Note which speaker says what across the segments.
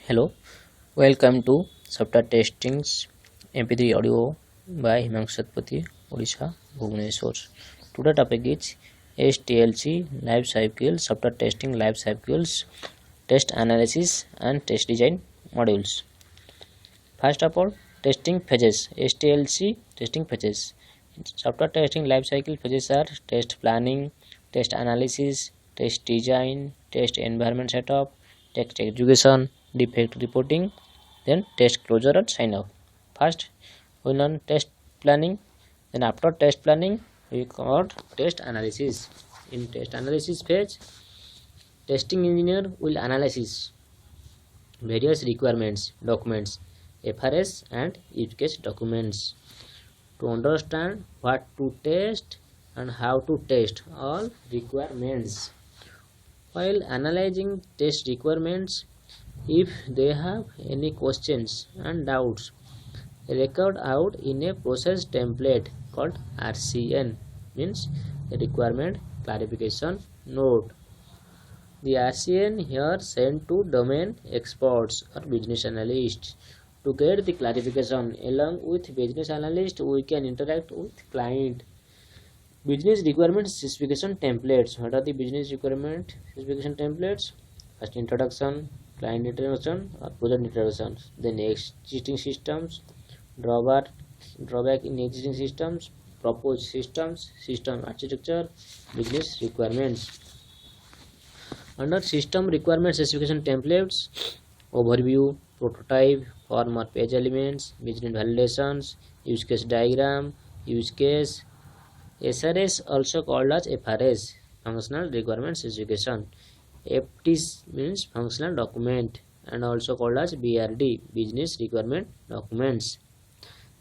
Speaker 1: Hello, welcome to Software Testings MP3 audio by Himanshu Satpathy, Odisha, Bhubaneswar. Today topic is STLC Life Cycle Software Testing Life Cycles Test Analysis and Test Design Modules. First of all, testing phases. STLC testing phases. Software testing life cycle phases are test planning, test analysis, test design, test environment setup, test execution, defect reporting, then test closure and sign off. First, we learn test planning. Then after test planning, we got test analysis. In test analysis phase, testing engineer will analyze various requirements, documents, FRS and use case documents to understand what to test and how to test all requirements. While analyzing test requirements, if they have any questions and doubts, record out in a process template called RCN, means requirement clarification note. The RCN here sent to domain experts or business analysts. To get the clarification along with business analyst, we can interact with client. Business requirement specification templates. What are the business requirement specification templates? First, introduction, client introduction or project introduction. Then existing systems, drawback in existing systems, proposed systems, system architecture, business requirements. Under system requirement specification templates, overview, prototype, form or page elements, business validations, use case diagram, use case, SRS also called as FRS, functional requirement specification. FT means functional document and also called as BRD, business requirement documents.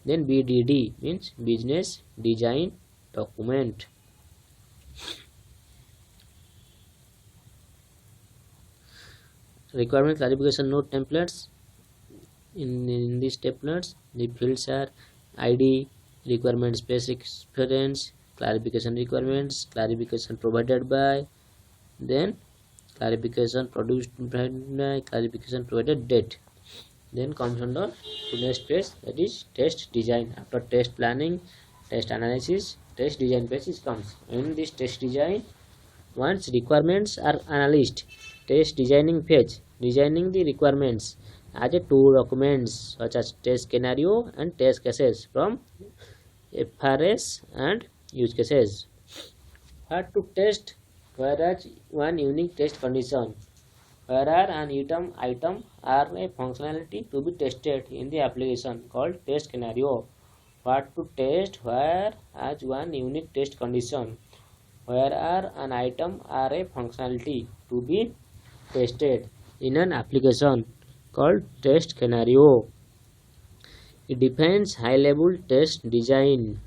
Speaker 1: Then BDD means business design document. Requirement clarification note templates. In these templates, the fields are ID, requirement specifications, clarification requirements, clarification provided by, then clarification produced by, clarification provided date. Then comes under to next phase, that is test design. After test planning, test analysis, test design phase comes. In this test design, once requirements are analyzed, test designing phase, designing the requirements as a two documents such as test scenario and test cases from FRS and use cases. How to test? Whereas one unique test condition, where an item are a functionality to be tested in the application called test scenario. What to test? Where as one unique test condition, where an item are a functionality to be tested in an application called test scenario. It defines high-level test design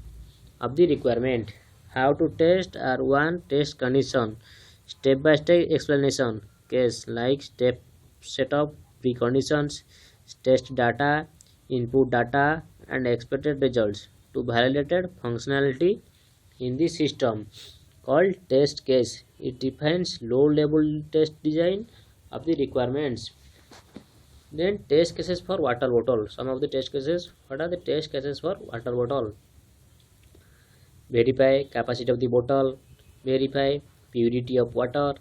Speaker 1: of the requirement. How to test are one test condition, step-by-step explanation, case like step setup, preconditions, test data, input data, and expected results to validated functionality in the system called test case. It defines low-level test design of the requirements. Then test cases for water bottle. Some of the test cases. What are the test cases for water bottle? Verify capacity of the bottle, verify purity of water,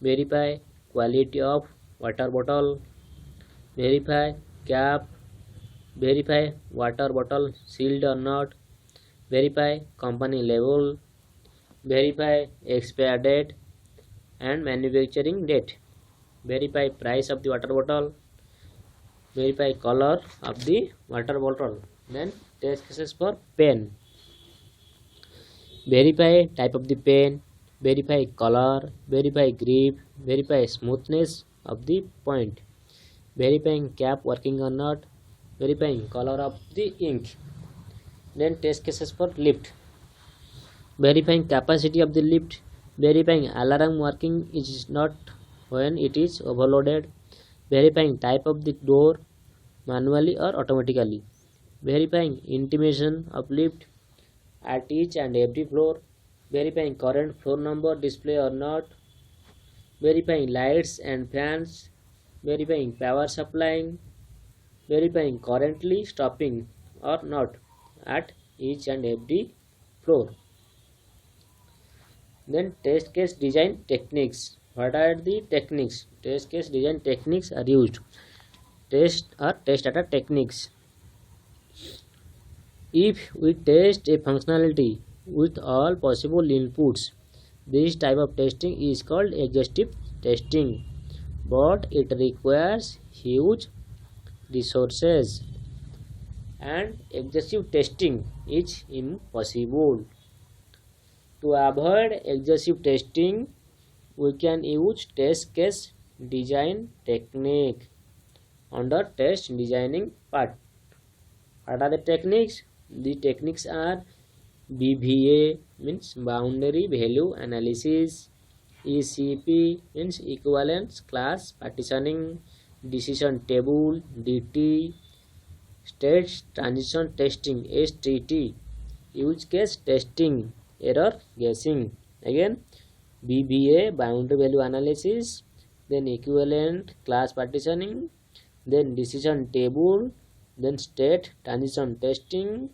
Speaker 1: verify quality of water bottle, verify cap, verify water bottle sealed or not, verify company label, verify expire date and manufacturing date, verify price of the water bottle, verify color of the water bottle. Then test cases for pen. Verify type of the pen, verify color, verify grip, verify smoothness of the point, verifying cap working or not, verifying color of the ink. Then test cases for lift, verifying capacity of the lift, verifying alarm working is not when it is overloaded, verifying type of the door, manually or automatically, verifying intimation of lift at each and every floor, verifying current floor number display or not, verifying lights and fans, verifying power supplying, verifying currently stopping or not at each and every floor. Then test case design techniques. What are the techniques? Test case design techniques are used. Test data techniques. If we test a functionality with all possible inputs, this type of testing is called exhaustive testing, but it requires huge resources and exhaustive testing is impossible. To avoid excessive testing, we can use test case design technique under test designing part. What are the techniques? The techniques are BVA means boundary value analysis, ECP means equivalence class partitioning, decision table DT, state transition testing STT, use case testing error guessing. Again BVA boundary value analysis, then equivalent class partitioning, then decision table, then state transition testing,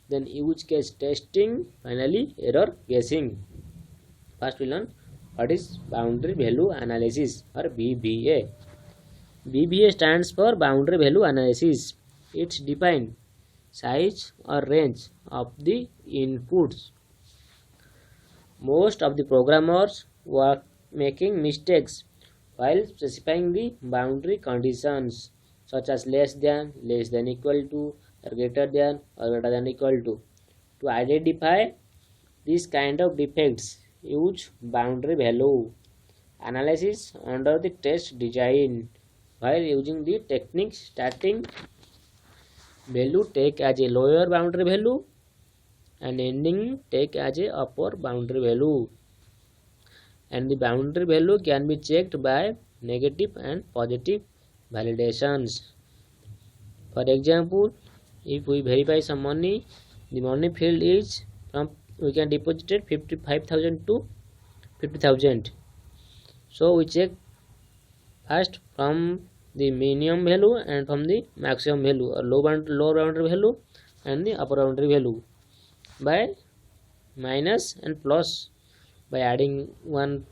Speaker 1: then use case testing, finally error guessing. First we learn what is boundary value analysis or BVA. BVA stands for boundary value analysis. It defines size or range of the inputs. Most of the programmers were making mistakes while specifying the boundary conditions such as less than equal to, or greater than equal to. To identify this kind of defects, use boundary value analysis under the test design. While using the technique, starting value take as a lower boundary value and ending take as a upper boundary value, and the boundary value can be checked by negative and positive validations. For example, if we verify some money, the money field is from, we can deposit it 55,000 to 50,000. So we check first from the minimum value and from the maximum value, or lower boundary value and the upper boundary value, by minus and plus, by adding one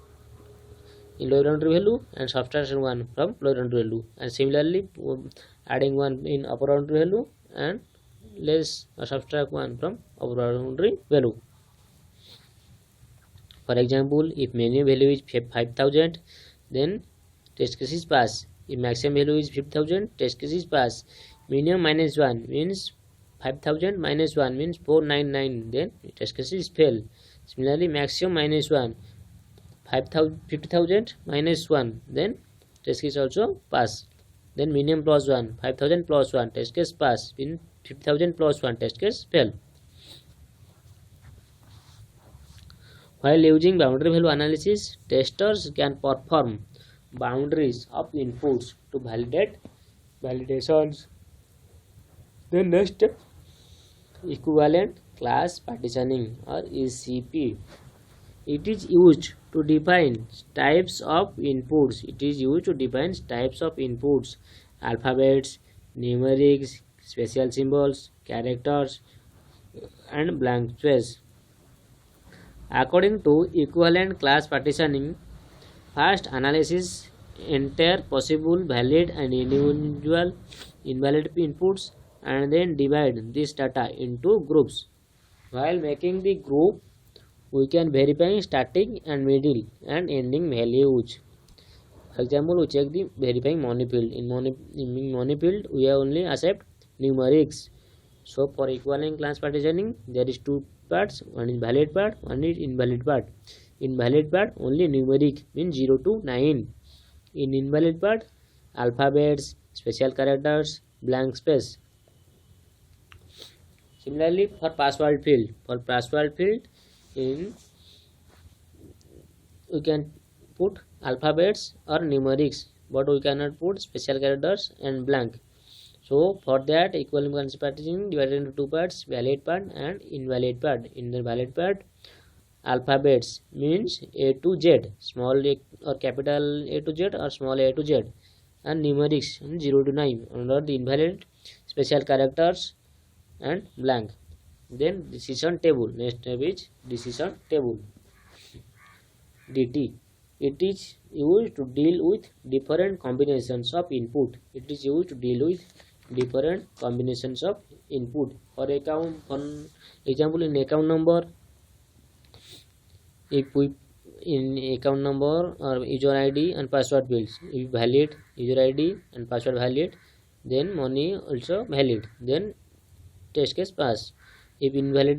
Speaker 1: in lower boundary value and subtraction one from lower boundary value, and similarly adding one in upper boundary value and less or subtract one from upper boundary value. For example, if minimum value is 5,000, then test case is pass. If maximum value is 50,000, test case is pass. Minimum minus 1 means 5,000 minus 1 means 499, then test case is fail. Similarly, maximum minus 1, 50,000 minus 1, then test case also pass. Then minimum plus 1, 5,000 plus 1, test case pass. In 50,000 plus 1, test case fail. While using boundary value analysis, testers can perform boundaries of inputs to validate validations. The next step, equivalent class partitioning or ECP. It is used to define types of inputs. Alphabets, numerics, special symbols, characters, and blank space. According to equivalent class partitioning, first analysis entire possible valid and individual invalid inputs and then divide this data into groups. While making the group, we can verify starting and middle and ending values. For example, we check the verifying money field. In money field, we only accept numerics. So for equivalent class partitioning, there is two parts, one is valid part, one is invalid part. In valid part, only numeric means 0 to 9. In invalid part, alphabets, special characters, blank space. Similarly, for password field, we can put alphabets or numerics, but we cannot put special characters and blank. So for that, equivalent class partitioning divided into two parts, valid part and invalid part. In the valid part, alphabets means A to Z, small a or capital A to Z or small a to Z. and numerics 0 to 9 under the invalid special characters and blank. Then decision table. Next step is decision table. DT. It is used to deal with different combinations of input. It is used to deal with different combinations of input. For example, in account number, if we in account number or user ID and password fields, if valid user ID and password valid, then money also valid, then test case pass. If invalid,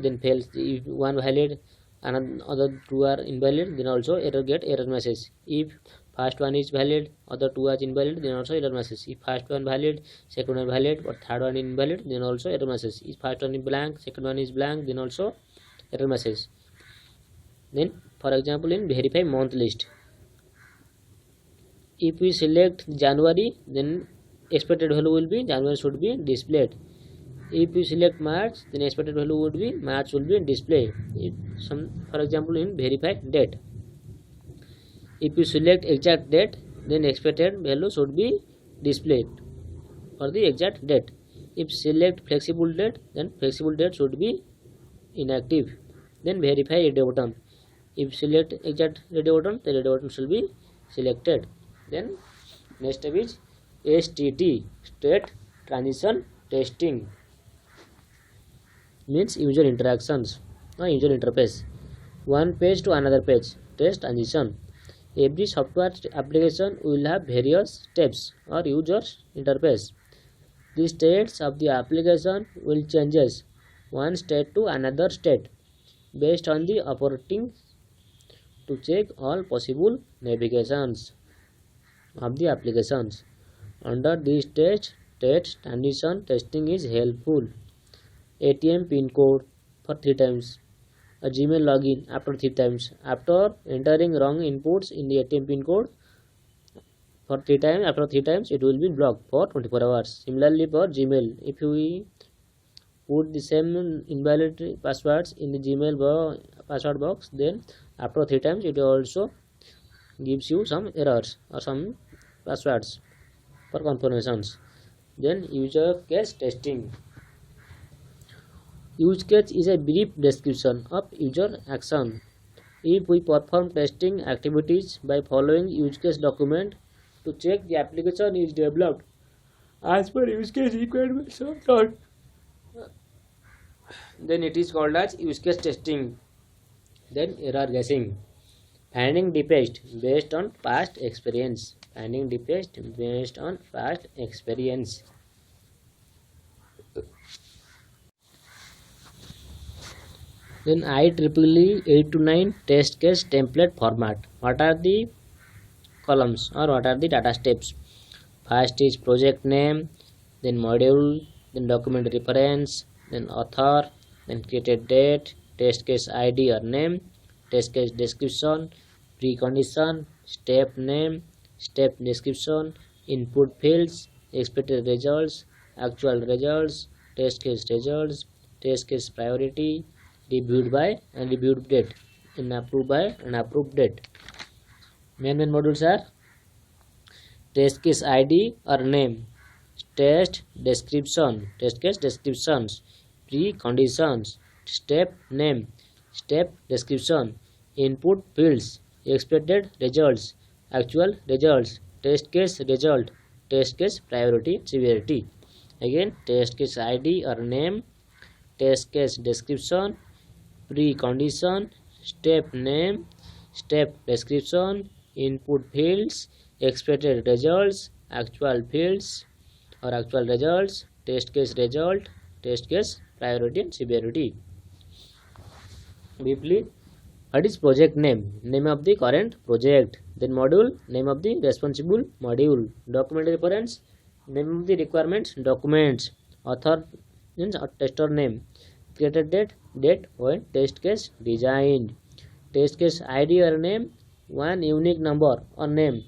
Speaker 1: then fails. If one valid, other two are invalid, then also get error message. If first one is valid, other two are invalid, then also error message. If first one valid, second one valid, but third one invalid, then also error message. If first one is blank, second one is blank, then also error message. Then for example, in verify month list, if we select January, then expected value will be January should be displayed. If you select March, then expected value would be March will be displayed. For example, in verify date, if you select exact date, then expected value should be displayed for the exact date. If select flexible date, then flexible date should be inactive. Then verify radio button. If select exact radio button, the radio button should be selected. Then next step is STT, state transition testing. Means user interactions or user interface. One page to another page. Test transition. Every software application will have various steps or user interface. The states of the application will changes one state to another state based on the operating to check all possible navigations of the applications. Under this test transition testing is helpful. ATM pin code for 3 times, a Gmail login after 3 times. After entering wrong inputs in the ATM pin code for 3 times, after 3 times it will be blocked for 24 hours. Similarly for Gmail, if we put the same invalid passwords in the Gmail password box, then after 3 times it also gives you some errors or some passwords for confirmations. Then user case testing. Use case is a brief description of user action. If we perform testing activities by following use case document to check the application is developed as per use case requirements or not, then it is called as use case testing. Then error guessing. Finding defects based on past experience. Finding defects based on past experience. Then IEEE 8 to 9 test case template format. What are the columns or what are the data steps? First is project name, then module, then document reference, then author, then created date, test case ID or name, test case description, precondition, step name, step description, input fields, expected results, actual results, test case priority, reviewed by and reviewed date, and approved by and approved date. Main modules are test case ID or name, test case descriptions, preconditions, step name, step description, input fields, expected results, actual results, test case result, test case priority severity. Again, test case ID or name, test case description, precondition, step name, step description, input fields, expected results, actual fields or actual results, test case result, test case priority and severity. Briefly, what is project name? Name of the current project. Then module, name of the responsible module. Document reference, name of the requirements documents. Author means tester name. Created date when test case designed. Test case ID or name, one unique number or name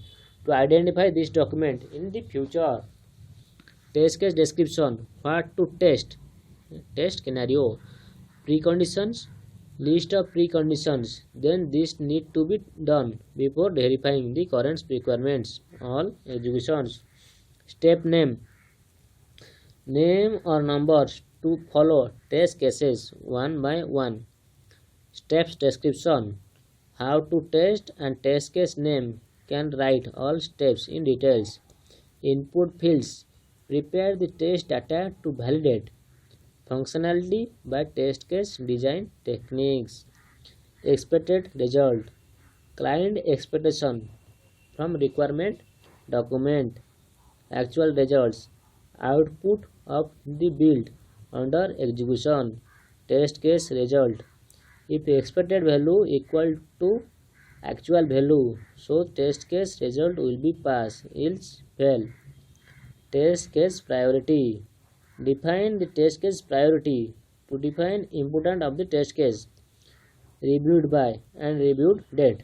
Speaker 1: to identify this document in the future. Test case description, what to test scenario. Preconditions, list of preconditions, then this need to be done before verifying the current requirements. All executions. Step name or numbers to follow test cases one by one. Steps description, how to test and test case name, can write all steps in details. Input fields, prepare the test data to validate functionality by test case design techniques. Expected result, client expectation from requirement document. Actual results, output of the build under execution. Test case result, if expected value equal to actual value, so test case result will be pass, else fail. Test case priority, define the test case priority to define important of the test case. Reviewed by and reviewed date,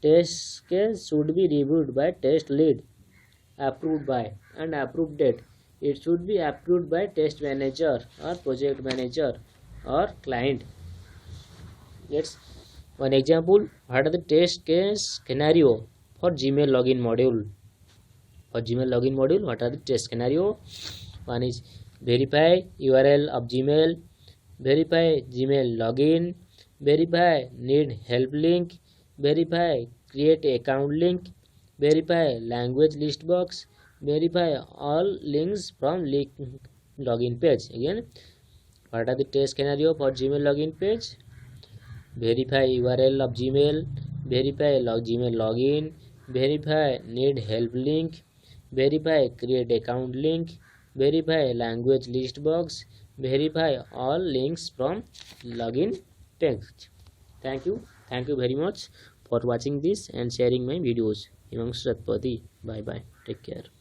Speaker 1: test case should be reviewed by test lead. Approved by and approved date, it should be approved by test manager or project manager or client. Let's one example. What are the test case scenario for Gmail login module? For Gmail login module, what are the test scenario? One is verify URL of Gmail, verify Gmail login, verify need help link, verify create account link, verify language list box, verify all links from login page. Again, what are the test scenario for Gmail login page? Verify URL of Gmail, verify Gmail login, verify need help link, verify create account link, verify language list box, verify all links from login text. Thank you very much for watching this and sharing my videos. Himanshu Satpathy. Bye bye, take care.